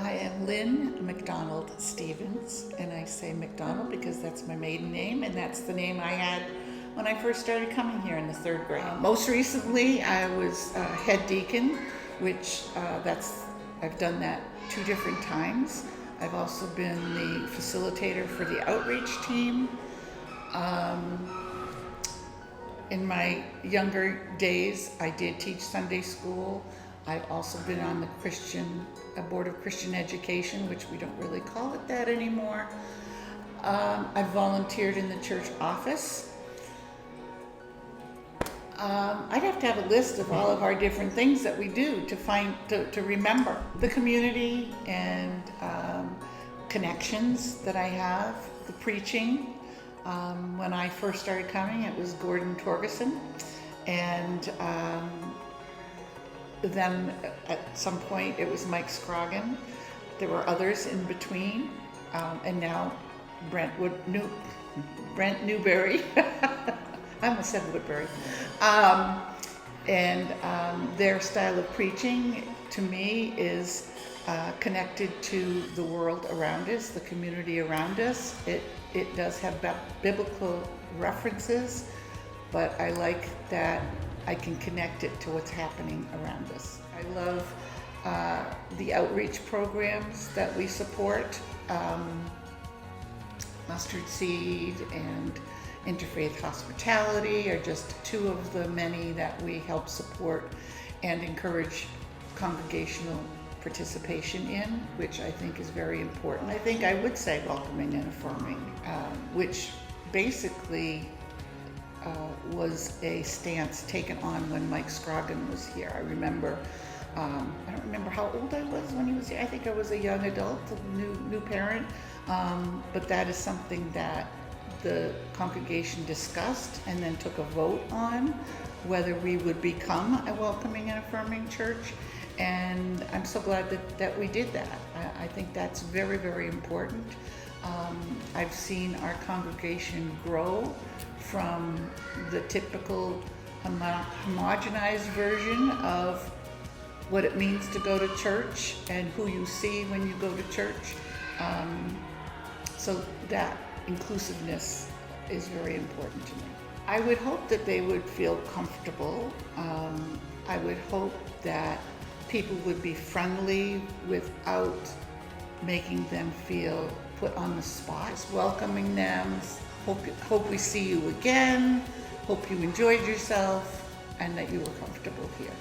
I am Lyn Stevens, and I say McDonald because that's my maiden name, and that's the name I had when I first started coming here in the third grade. Most recently, I was head deacon, which I've done that 2 different times. I've also been the facilitator for the outreach team. In my younger days, I did teach Sunday school. I've also been on the Board of Christian Education, which we don't really call it that anymore. I've volunteered in the church office. I'd have to have a list of all of our different things that we do to remember the community and connections that I have, the preaching. When I first started coming, it was Gordon Torgerson, and then at some point it was Mike Scroggin. There were others in between, and now Brent Newberry. I almost said Woodbury. Their style of preaching to me is connected to the world around us, the community around us. It does have biblical references, but I like that I can connect it to what's happening around us. I love the outreach programs that we support. Mustard Seed and Interfaith Hospitality are just 2 of the many that we help support and encourage congregational participation in, which I think is very important. I think I would say welcoming and affirming, which basically was a stance taken on when Mike Scroggin was here. I remember, I don't remember how old I was when he was here. I think I was a young adult, a new parent, but that is something that the congregation discussed and then took a vote on whether we would become a welcoming and affirming church. And I'm so glad that we did that. I think that's very, very important. I've seen our congregation grow from the typical homogenized version of what it means to go to church and who you see when you go to church. So that inclusiveness is very important to me. I would hope that they would feel comfortable. I would hope that people would be friendly without making them feel put on the spot. Just welcoming them, hope we see you again, hope you enjoyed yourself, and that you were comfortable here.